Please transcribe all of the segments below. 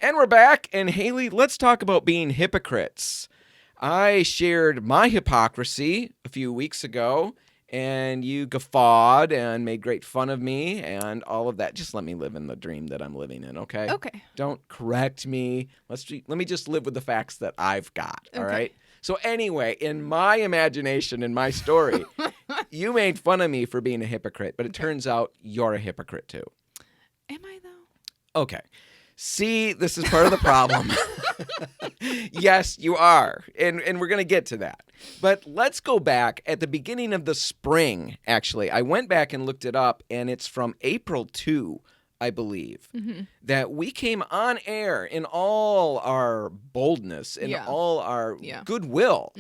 And we're back. And Haley, let's talk about being hypocrites. I shared my hypocrisy a few weeks ago, and you guffawed and made great fun of me and all of that. Just let me live in the dream that I'm living in, okay? Okay. Don't correct me. Let me just live with the facts that I've got, all right? So anyway, in my imagination, in my story, you made fun of me for being a hypocrite, but it turns out you're a hypocrite too. Am I, though? Okay. See, this is part of the problem. Yes, you are. And we're going to get to that. But let's go back at the beginning of the spring, actually. I went back and looked it up, and it's from April 2, I believe, that we came on air in all our boldness and all our goodwill,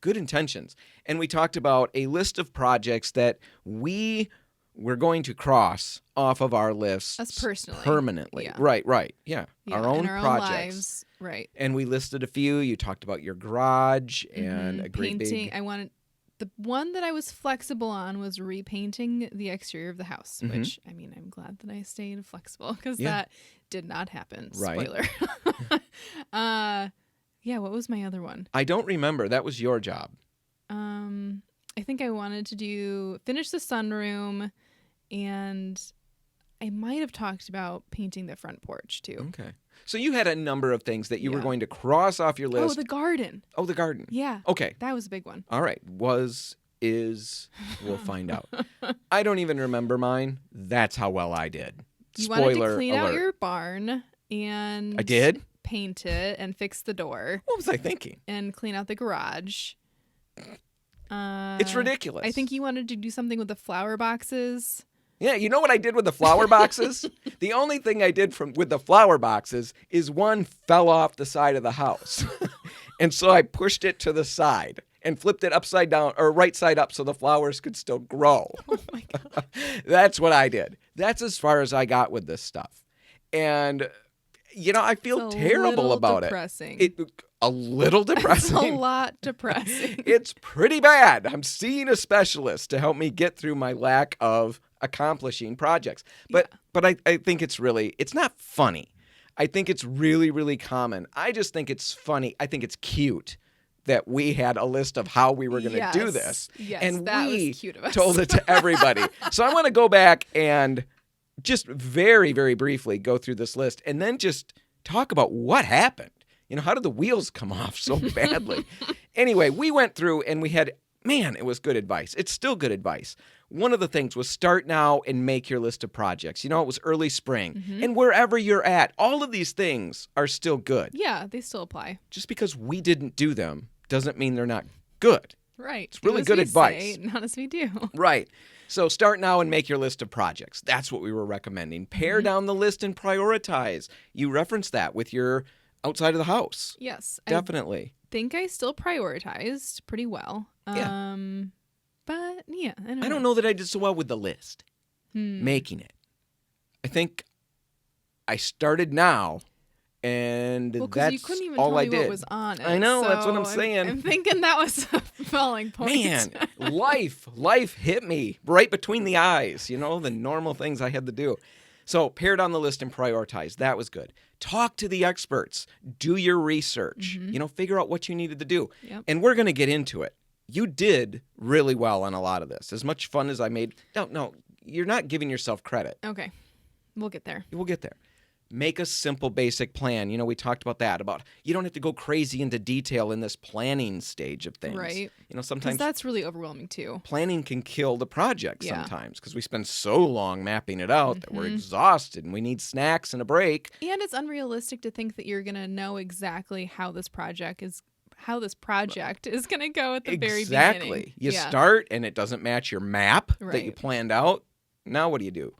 good intentions. And we talked about a list of projects that we're going to cross off of our list. Us personally. Permanently. Yeah. Right. Yeah. Our own our projects. Own lives. Right. And we listed a few. You talked about your garage and a great painting. big... I wanted... The one that I was flexible on was repainting the exterior of the house, which, I mean, I'm glad that I stayed flexible because that did not happen. Right. Spoiler. What was my other one? I don't remember. That was your job. I think I wanted to finish the sunroom, and I might have talked about painting the front porch too. Okay. So you had a number of things that you were going to cross off your list. Oh, the garden. Oh, the garden. Yeah. Okay. That was a big one. All right. Is, we'll find out. I don't even remember mine. That's how well I did. You Spoiler wanted to clean alert. out your barn and I did? Paint it and fix the door. What was I thinking? And clean out the garage. It's ridiculous. I think you wanted to do something with the flower boxes. Yeah, you know what I did with the flower boxes? The only thing I did with the flower boxes is one fell off the side of the house. And so I pushed it to the side and flipped it upside down or right side up so the flowers could still grow. Oh my God. That's what I did. That's as far as I got with this stuff. And, I feel terrible about depressing. it. A little depressing. It's a lot depressing. It's pretty bad. I'm seeing a specialist to help me get through my lack of accomplishing projects. But I think it's not funny. I think it's really, really common. I just think it's funny. I think it's cute that we had a list of how we were going to do this. Yes, and that we was cute of us. told it to everybody. So I want to go back and just very, very briefly go through this list and then just talk about what happened. How did the wheels come off so badly? Anyway, we went through and we had, it was good advice. It's still good advice. One of the things was start now and make your list of projects. It was early spring. And wherever you're at, all of these things are still good. Yeah, they still apply. Just because we didn't do them doesn't mean they're not good. Right. It's really good advice. Say, not as we do. Right. So start now and make your list of projects. That's what we were recommending. Pare down the list and prioritize. You referenced that with your outside of the house. Yes. Definitely. I think I still prioritized pretty well. Yeah. But yeah, I don't know that I did so well with the list. Making it. I think I started now and that's you couldn't even all tell I me did. What was on it. I know, so that's what I'm saying. I'm thinking that was a falling point. Man, life hit me right between the eyes, the normal things I had to do. So pare down the list and prioritize. That was good. Talk to the experts. Do your research. Figure out what you needed to do. Yep. And we're going to get into it. You did really well on a lot of this. As much fun as I made. No, you're not giving yourself credit. Okay. We'll get there. We'll get there. Make a simple, basic plan. We talked about that, about you don't have to go crazy into detail in this planning stage of things. Right. Sometimes that's really overwhelming too. Planning can kill the project sometimes because we spend so long mapping it out that we're exhausted and we need snacks and a break. And it's unrealistic to think that you're going to know exactly how this project is going to go at the very beginning. Exactly. You start and it doesn't match your map that you planned out. Now what do you do?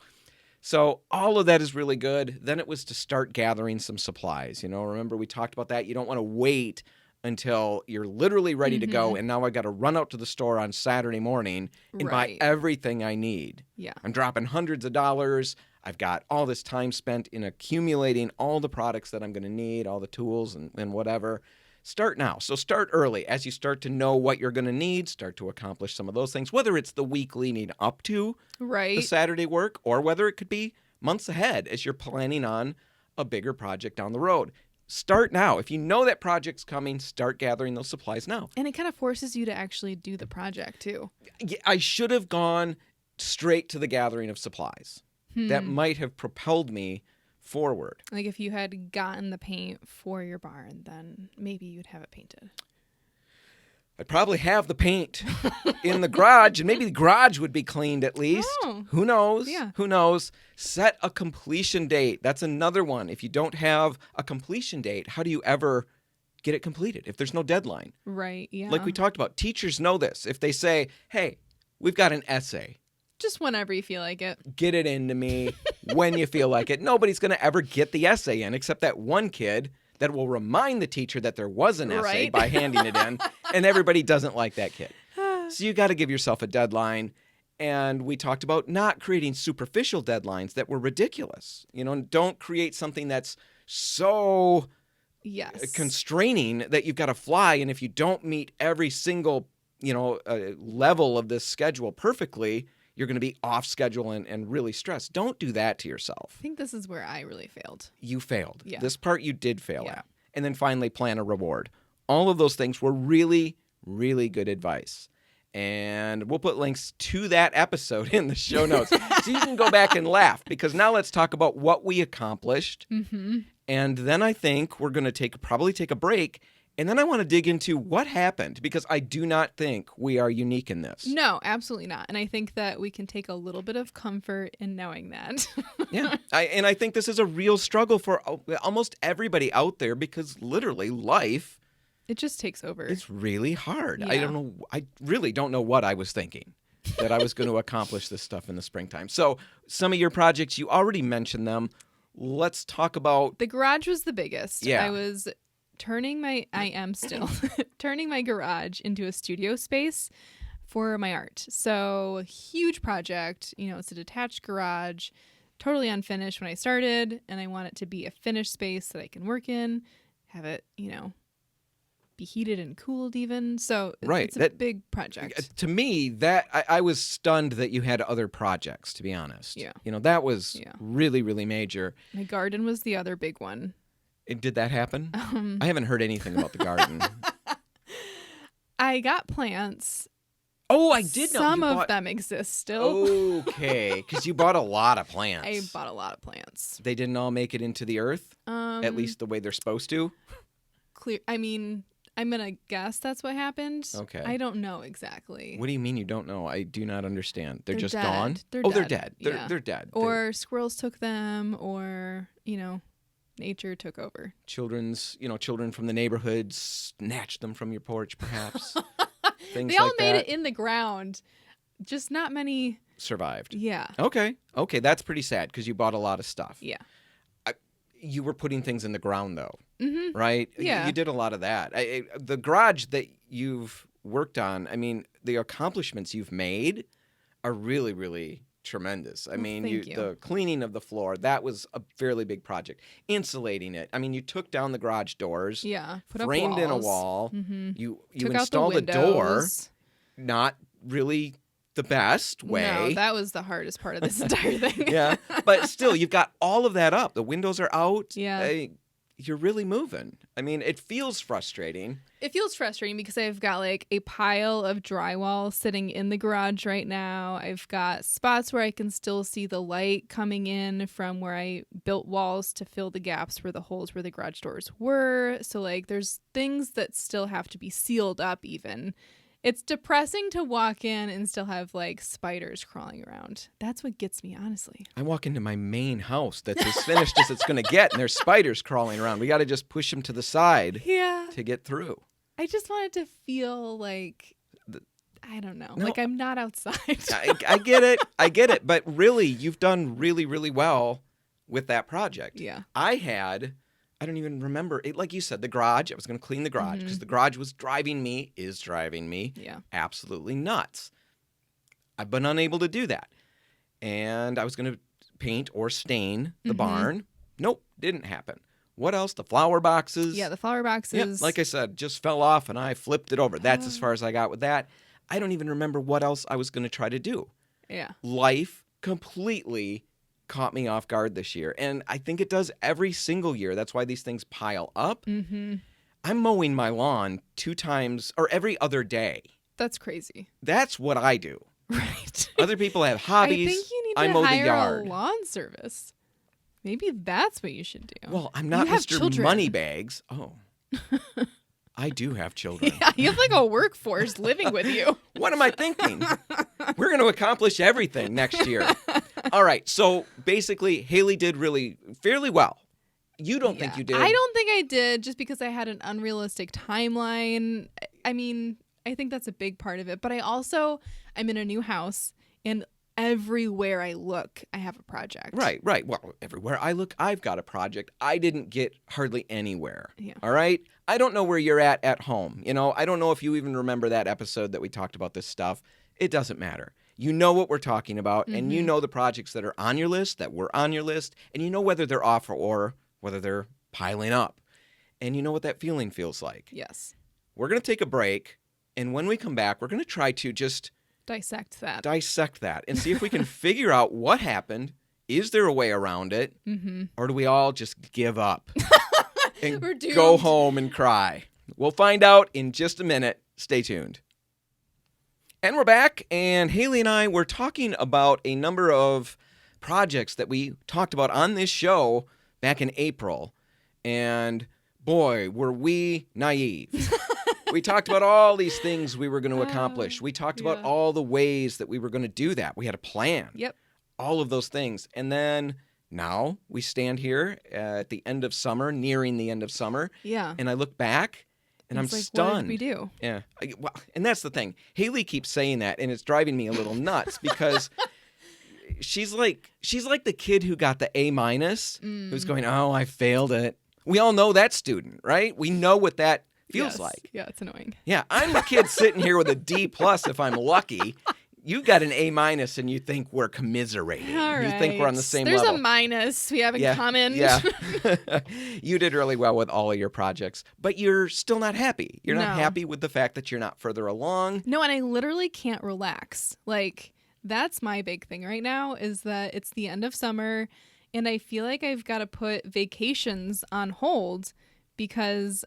So all of that is really good. Then it was to start gathering some supplies. Remember we talked about that. You don't want to wait until you're literally ready to go. And now I got to run out to the store on Saturday morning and buy everything I need. Yeah. I'm dropping hundreds of dollars. I've got all this time spent in accumulating all the products that I'm going to need, all the tools and whatever. Start now. So start early. As you start to know what you're going to need, start to accomplish some of those things, whether it's the week leading up to the Saturday work or whether it could be months ahead as you're planning on a bigger project down the road. Start now. If you know that project's coming, start gathering those supplies now. And it kind of forces you to actually do the project too. I should have gone straight to the gathering of supplies. That might have propelled me forward. Like if you had gotten the paint for your barn, then maybe you'd have it painted. I'd probably have the paint in the garage, and maybe the garage would be cleaned at least. Oh. Who knows? Yeah. Who knows? Set a completion date. That's another one. If you don't have a completion date, how do you ever get it completed if there's no deadline? Right, yeah. Like we talked about, teachers know this. If they say, hey, we've got an essay. Just whenever you feel like it. Get it into me when you feel like it. Nobody's going to ever get the essay in except that one kid that will remind the teacher that there was an essay by handing it in, and everybody doesn't like that kid. So you got to give yourself a deadline. And we talked about not creating superficial deadlines that were ridiculous. Don't create something that's so constraining that you've got to fly. And if you don't meet every single, level of this schedule perfectly, you're going to be off schedule and really stressed. Don't do that to yourself. I think this is where I really failed. You failed. Yeah. This part you did fail at. And then finally, plan a reward. All of those things were really, really good advice. And we'll put links to that episode in the show notes so you can go back and laugh, because now let's talk about what we accomplished. Mm-hmm. And then I think we're going to probably take a break. And then I want to dig into what happened, because I do not think we are unique in this. No, absolutely not. And I think that we can take a little bit of comfort in knowing that. Yeah. I think this is a real struggle for almost everybody out there, because literally life, it just takes over. It's really hard. Yeah. I really don't know what I was thinking that I was going to accomplish this stuff in the springtime. So some of your projects, you already mentioned them. Let's talk about... The garage was the biggest. Yeah. I am still turning my garage into a studio space for my art. So huge project, it's a detached garage, totally unfinished when I started, and I want it to be a finished space that I can work in, have it, be heated and cooled even. So it's a big project. To me, that I was stunned that you had other projects, to be honest. Yeah. That was really, really major. My garden was the other big one. Did that happen? I haven't heard anything about the garden. I got plants. Oh, I did know. Some of them exist still. Okay, because you bought a lot of plants. I bought a lot of plants. They didn't all make it into the earth, at least the way they're supposed to? I'm going to guess that's what happened. Okay. I don't know exactly. What do you mean you don't know? I do not understand. They're just dead. gone? They're dead. They're dead. They're dead. Or squirrels took them, or, nature took over. Children from the neighborhood snatched them from your porch, perhaps. Things they all like made that. it in the ground. Just not many survived. Yeah. Okay, that's pretty sad, because you bought a lot of stuff. Yeah. You were putting things in the ground, though, right? Yeah. You did a lot of that. The garage that you've worked on, the accomplishments you've made are really, really tremendous. The cleaning of the floor, that was a fairly big project. Insulating it. You took down the garage doors. Yeah. Put up framed walls. in a wall. Mm-hmm. You took installed out a door. Not really the best way. No, that was the hardest part of this entire thing. Yeah. But still, you've got all of that up. The windows are out. Yeah. You're really moving. It feels frustrating. It feels frustrating because I've got a pile of drywall sitting in the garage right now. I've got spots where I can still see the light coming in from where I built walls to fill the gaps where the holes where the garage doors were. So there's things that still have to be sealed up even. It's depressing to walk in and still have spiders crawling around. That's what gets me, honestly. I walk into my main house that's as finished as it's going to get, and there's spiders crawling around. We got to just push them to the side to get through. I just want it to feel I don't know, I'm not outside. I get it. But really, you've done really, really well with that project. Yeah. I don't even remember. Like you said, the garage, I was going to clean the garage because the garage is driving me absolutely nuts. I've been unable to do that. And I was going to paint or stain the barn. Nope, didn't happen. What else? The flower boxes. Yeah, the flower boxes. Yeah, like I said, just fell off and I flipped it over. That's as far as I got with that. I don't even remember what else I was going to try to do. Yeah. Life completely caught me off guard this year. And I think it does every single year. That's why these things pile up. Mm-hmm. I'm mowing my lawn 2 times or every other day. That's crazy. That's what I do. Right. Other people have hobbies. I think you need I to mow the hire yard. a lawn service. Maybe that's what you should do. Well, I'm not You have Mr. children. Moneybags. Oh. I do have children. Yeah, you have like a workforce living with you. What am I thinking? We're going to accomplish everything next year. All right. So basically, Haley did really fairly well. You don't think you did? I don't think I did just because I had an unrealistic timeline. I mean, I think that's a big part of it. But I'm in a new house, and everywhere I look, I have a project. Right. Well, everywhere I look, I've got a project. I didn't get hardly anywhere. Yeah. All right? I don't know where you're at home. I don't know if you even remember that episode that we talked about this stuff. It doesn't matter. You know what we're talking about, and you know the projects that are on your list, that were on your list, and you know whether they're off or whether they're piling up. And you know what that feeling feels like. Yes. We're going to take a break, and when we come back, we're going to try to just dissect that and see if we can figure out what happened. Is there a way around it? Mm-hmm. Or do we all just give up and go home and cry? We'll find out in just a minute. Stay tuned. And we're back, and Haley and I were talking about a number of projects that we talked about on this show back in April. And boy, were we naive. We talked about all these things we were going to accomplish. We talked about all the ways that we were going to do that. We had a plan. Yep. All of those things. And then now we stand here at the end of summer, nearing the end of summer. Yeah. And I look back and I'm stunned. What did we do? Yeah. Well, and that's the thing. Haley keeps saying that, and it's driving me a little nuts because she's like the kid who got the A-, who's going, oh, I failed it. We all know that student, right? We know what that feels like. Yeah, it's annoying. Yeah, I'm the kid sitting here with a D+ if I'm lucky. You got an A- and you think we're commiserating. All right. You think we're on the same There's level. There's a minus we have in common. Yeah. You did really well with all of your projects, but you're still not happy. You're not happy with the fact that you're not further along. No, and I literally can't relax. Like, that's my big thing right now is that it's the end of summer, and I feel like I've got to put vacations on hold because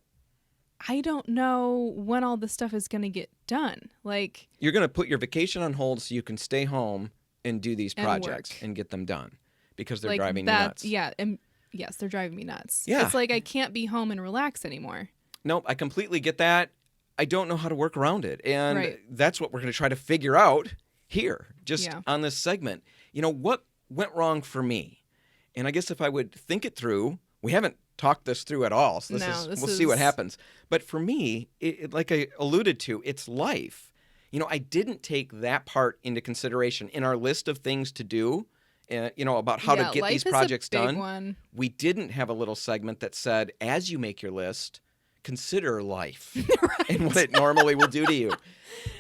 I don't know when all this stuff is going to get done. Like, you're going to put your vacation on hold so you can stay home and do these projects and get them done because they're driving you nuts. Yeah, and yes, they're driving me nuts. Yeah. It's like I can't be home and relax anymore. Nope, I completely get that. I don't know how to work around it. And that's what we're going to try to figure out here, just on this segment. What went wrong for me? And I guess if I would think it through, we haven't talked this through at all. So we'll see what happens. But for me, like I alluded to, it's life. I didn't take that part into consideration in our list of things to do, about how to get these projects done. One. We didn't have a little segment that said, as you make your list, consider life and what it normally will do to you.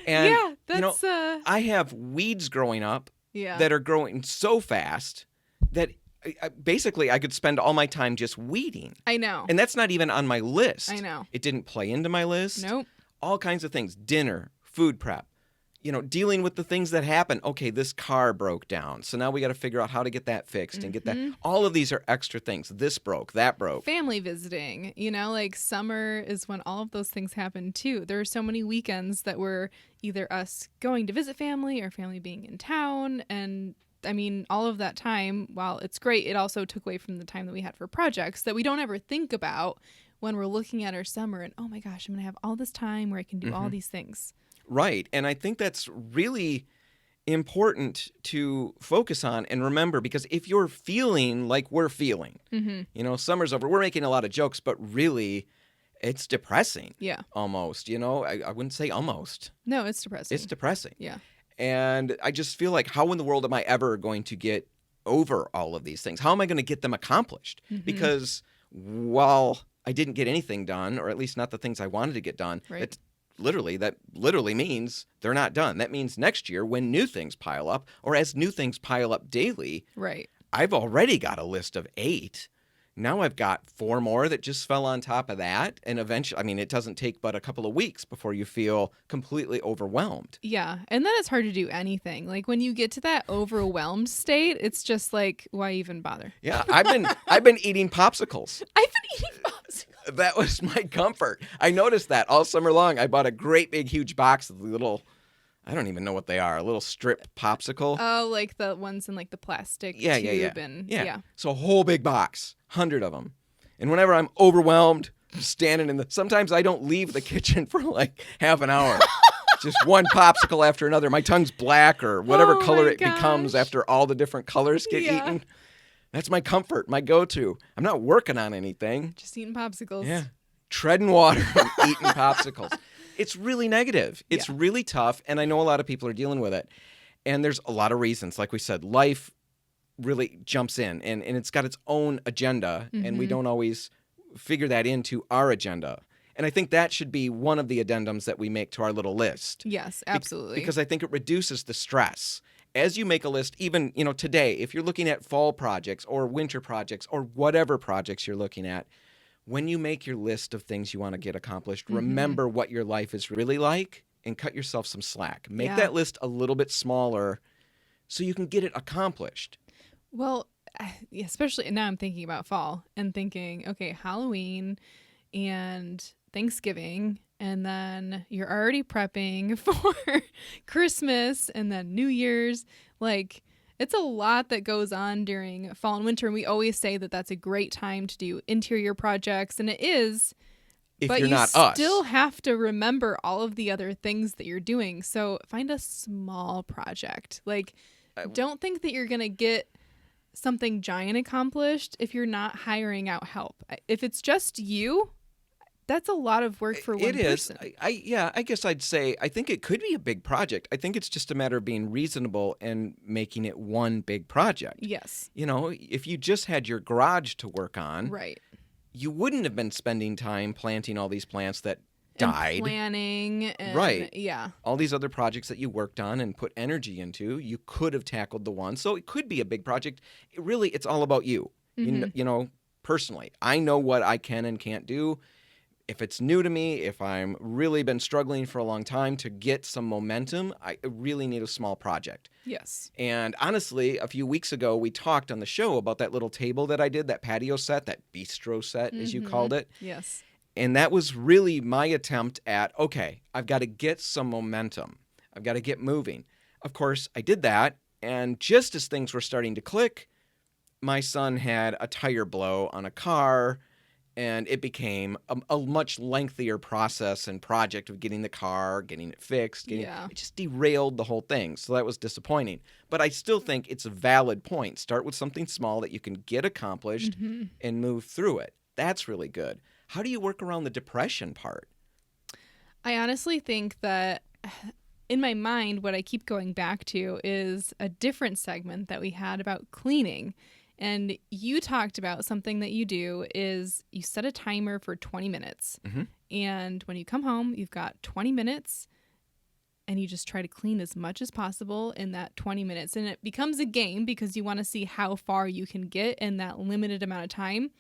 And, that's... I have weeds growing up that are growing so fast that basically I could spend all my time just weeding. I know. And that's not even on my list. I know. It didn't play into my list. Nope. All kinds of things. Dinner, food prep, dealing with the things that happen. Okay, this car broke down. So now we got to figure out how to get that fixed and get that. All of these are extra things. This broke, that broke. Family visiting, like summer is when all of those things happen too. There are so many weekends that were either us going to visit family or family being in town. And I mean, all of that time, while it's great, it also took away from the time that we had for projects that we don't ever think about when we're looking at our summer and, oh my gosh, I'm going to have all this time where I can do all these things. Right. And I think that's really important to focus on and remember, because if you're feeling like we're feeling, summer's over, we're making a lot of jokes, but really it's depressing. Yeah. Almost, I wouldn't say almost. No, it's depressing. It's depressing. Yeah. And I just feel like, how in the world am I ever going to get over all of these things? How am I going to get them accomplished? Because while I didn't get anything done, or at least not the things I wanted to get done, that literally means they're not done. That means next year when new things pile up, or as new things pile up daily, right? I've already got a list of 8. Now I've got 4 more that just fell on top of that. And eventually, I mean, it doesn't take but a couple of weeks before you feel completely overwhelmed. Yeah. And then it's hard to do anything. Like when you get to that overwhelmed state, it's just like, why even bother? Yeah, I've been eating popsicles. I've been eating popsicles. That was my comfort. I noticed that all summer long. I bought a great big huge box of the little, I don't even know what they are, a little strip popsicle. Oh, like the ones in like the plastic tube. Yeah. So a whole big box, 100 of them. And whenever I'm overwhelmed, standing in the, sometimes I don't leave the kitchen for like half an hour. Just one popsicle after another. My tongue's black or whatever color it becomes after all the different colors get eaten. That's my comfort, my go-to. I'm not working on anything. Just eating popsicles. Yeah. Treading water and eating popsicles. It's really negative. It's really tough, and I know a lot of people are dealing with it. And there's a lot of reasons. Like we said, life really jumps in, and it's got its own agenda, and we don't always figure that into our agenda. And I think that should be one of the addendums that we make to our little list. Yes, absolutely. Because I think it reduces the stress. As you make a list, even, today, if you're looking at fall projects or winter projects or whatever projects you're looking at, when you make your list of things you want to get accomplished, remember what your life is really like and cut yourself some slack. Make that list a little bit smaller so you can get it accomplished. Well, especially now I'm thinking about fall and thinking, okay, Halloween and Thanksgiving, and then you're already prepping for Christmas and then New Year's. Like, it's a lot that goes on during fall and winter. And we always say that that's a great time to do interior projects, and it is. But you still have to remember all of the other things that you're doing. So find a small project. Like, don't think that you're going to get something giant accomplished if you're not hiring out help. If it's just you, that's a lot of work for one person. It is. I guess I'd say I think it could be a big project. I think it's just a matter of being reasonable and making it one big project. Yes. If you just had your garage to work on, right, you wouldn't have been spending time planting all these plants that died. And planning. And, right. Yeah. All these other projects that you worked on and put energy into, you could have tackled the one. So it could be a big project. It's all about you. Personally. I know what I can and can't do. If it's new to me, if I'm really been struggling for a long time to get some momentum, I really need a small project. Yes. And honestly, a few weeks ago, we talked on the show about that little table that I did, that patio set, that bistro set, as you called it. Yes. And that was really my attempt at, okay, I've got to get some momentum. I've got to get moving. Of course, I did that. And just as things were starting to click, my son had a tire blow on a car. And it became a much lengthier process and project of getting the car, getting it fixed. It just derailed the whole thing. So that was disappointing. But I still think it's a valid point. Start with something small that you can get accomplished and move through it. That's really good. How do you work around the depression part? I honestly think that in my mind, what I keep going back to is a different segment that we had about cleaning. And you talked about something that you do is you set a timer for 20 minutes. And when you come home, you've got 20 minutes and you just try to clean as much as possible in that 20 minutes. And it becomes a game because you want to see how far you can get in that limited amount of time.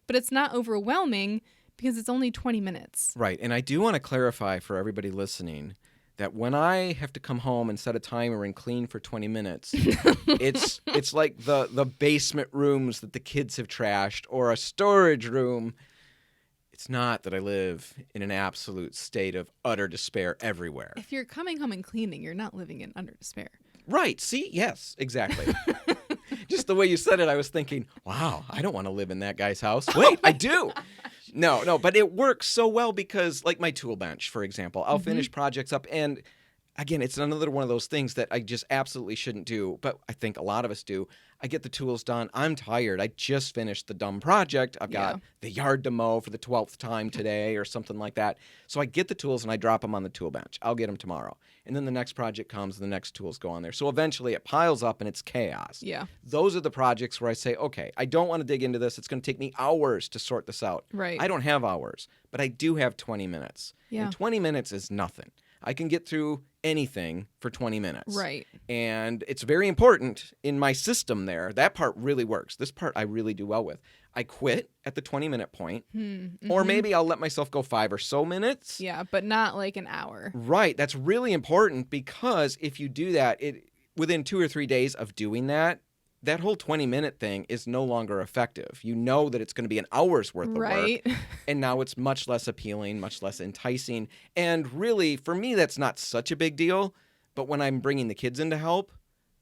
But it's not overwhelming because it's only 20 minutes. Right. And I do want to clarify for everybody listening that when I have to come home and set a timer and clean for 20 minutes, it's like the basement rooms that the kids have trashed or a storage room. It's not that I live in an absolute state of utter despair everywhere. If you're coming home and cleaning, you're not living in utter despair. Right. See? Yes, exactly. Just the way you said it, I was thinking, wow, I don't want to live in that guy's house. Wait, I do. No, but it works so well because, like my tool bench, for example, I'll finish projects up. And again, it's another one of those things that I just absolutely shouldn't do. But I think a lot of us do. I get the tools done. I'm tired. I just finished the dumb project. I've got the yard to mow for the 12th time today or something like that. So I get the tools and I drop them on the tool bench. I'll get them tomorrow. And then the next project comes and the next tools go on there. So eventually it piles up and it's chaos. Yeah. Those are the projects where I say, okay, I don't want to dig into this. It's going to take me hours to sort this out. Right. I don't have hours, but I do have 20 minutes. Yeah. And 20 minutes is nothing. I can get through anything for 20 minutes. Right. And it's very important in my system there. That part really works. This part I really do well with. I quit at the 20-minute point, or maybe I'll let myself go 5 or so minutes. Yeah, but not like an hour. Right. That's really important because if you do that, within 2 or 3 days of doing that, that whole 20-minute thing is no longer effective. You know that it's going to be an hour's worth of work. And now it's much less appealing, much less enticing. And really, for me, that's not such a big deal. But when I'm bringing the kids in to help,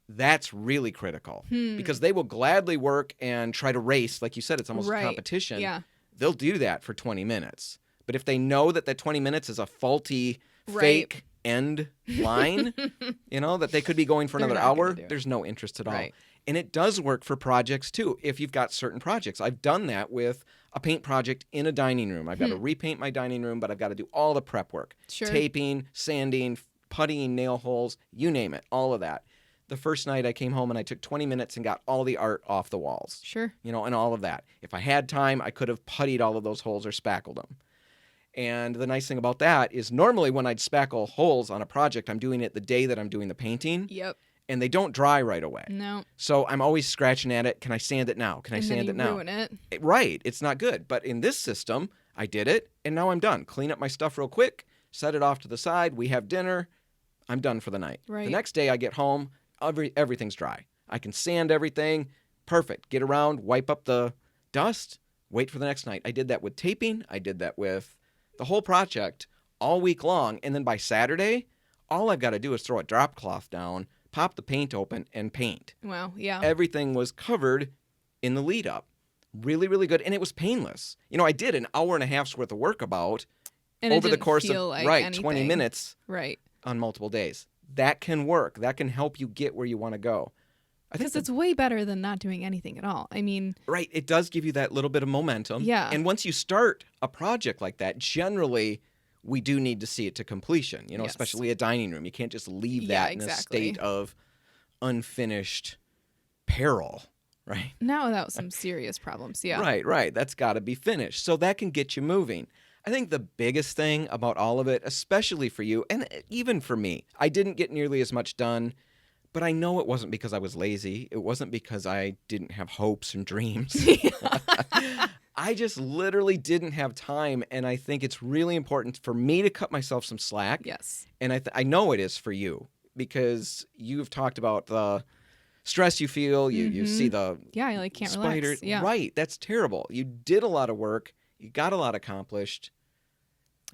that's really critical because they will gladly work and try to race. Like you said, it's almost a competition. Yeah. They'll do that for 20 minutes. But if they know that that 20 minutes is a faulty, fake end line, that they could be going for another hour, there's no interest at all. And it does work for projects too. If you've got certain projects, I've done that with a paint project in a dining room. I've got to repaint my dining room, but I've got to do all the prep work. Taping, sanding, puttying nail holes, you name it, all of that. The first night I came home and I took 20 minutes and got all the art off the walls. And all of that. If I had time, I could have puttied all of those holes or spackled them. And the nice thing about that is normally when I'd spackle holes on a project, I'm doing it the day that I'm doing the painting. And they don't dry right away. No. So I'm always scratching at it. Can I sand it now? Can I sand it now? Ruin it. Right. It's not good. But in this system, I did it, and now I'm done. Clean up my stuff real quick, set it off to the side. We have dinner. I'm done for the night. The next day I get home, everything's dry. I can sand everything. Perfect. Get around, wipe up the dust, wait for the next night. I did that with taping. I did that with the whole project all week long. And then by Saturday, all I've got to do is throw a drop cloth down, pop the paint open, and paint. Wow, yeah. Everything was covered in the lead up. Really, really good. And it was painless. I did an hour and a half's worth of work about over the course of anything. 20 minutes on multiple days. That can work. That can help you get where you want to go. Because it's way better than not doing anything at all. I mean... Right. It does give you that little bit of momentum. Yeah. And once you start a project like that, generally... we do need to see it to completion, especially a dining room. You can't just leave that in a state of unfinished peril, right? Not without some serious problems, yeah. Right. That's got to be finished. So that can get you moving. I think the biggest thing about all of it, especially for you, and even for me, I didn't get nearly as much done, but I know it wasn't because I was lazy. It wasn't because I didn't have hopes and dreams. I just literally didn't have time, and I think it's really important for me to cut myself some slack. Yes. And I know it is for you because you've talked about the stress you feel. You see the I can't spider. Relax. Yeah. Right. That's terrible. You did a lot of work. You got a lot accomplished.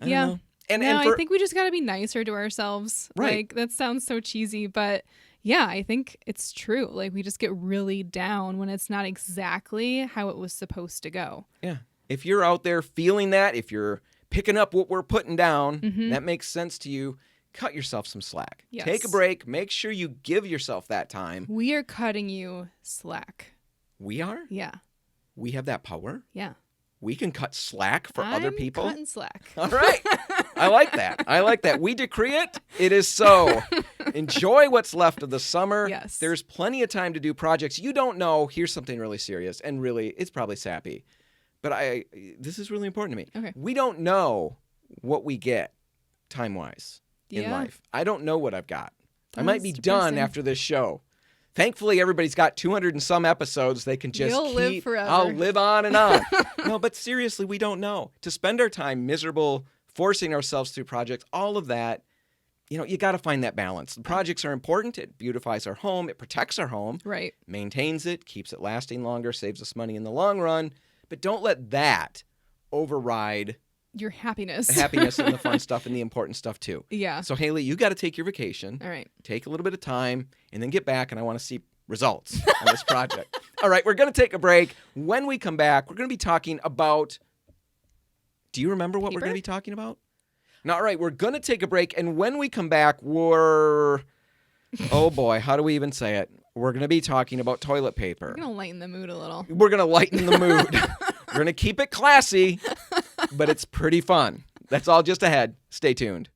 I don't know. I think we just got to be nicer to ourselves. Right. Like, that sounds so cheesy, but... yeah, I think it's true. Like, we just get really down when it's not exactly how it was supposed to go. Yeah. If you're out there feeling that, if you're picking up what we're putting down, that makes sense to you, cut yourself some slack. Yes. Take a break. Make sure you give yourself that time. We are cutting you slack. We are? Yeah. We have that power? Yeah. We can cut slack for other people? I'm cutting slack. All right. I like that. We decree it. It is so. Enjoy what's left of the summer. Yes. There's plenty of time to do projects. You don't know. Here's something really serious, and really, it's probably sappy. But this is really important to me. Okay. We don't know what we get time-wise in life. I don't know what I've got. I might be done after this show. Thankfully, everybody's got 200 and some episodes. They can just live forever. I'll live on and on. No, but seriously, we don't know. To spend our time miserable, forcing ourselves through projects, all of that, you got to find that balance. The projects are important. It beautifies our home. It protects our home. Right. Maintains it, keeps it lasting longer, saves us money in the long run. But don't let that override your happiness. The happiness and the fun stuff and the important stuff too. Yeah. So Haley, you got to take your vacation. All right. Take a little bit of time and then get back, and I want to see results on this project. All right, we're going to take a break. When we come back, we're going to be talking about... do you remember what we're going to be talking about? No, all right, we're going to take a break, and when we come back, we're... oh boy, how do we even say it? We're going to be talking about toilet paper. We're going to lighten the mood a little. We're going to lighten the mood. We're going to keep it classy, but it's pretty fun. That's all just ahead. Stay tuned.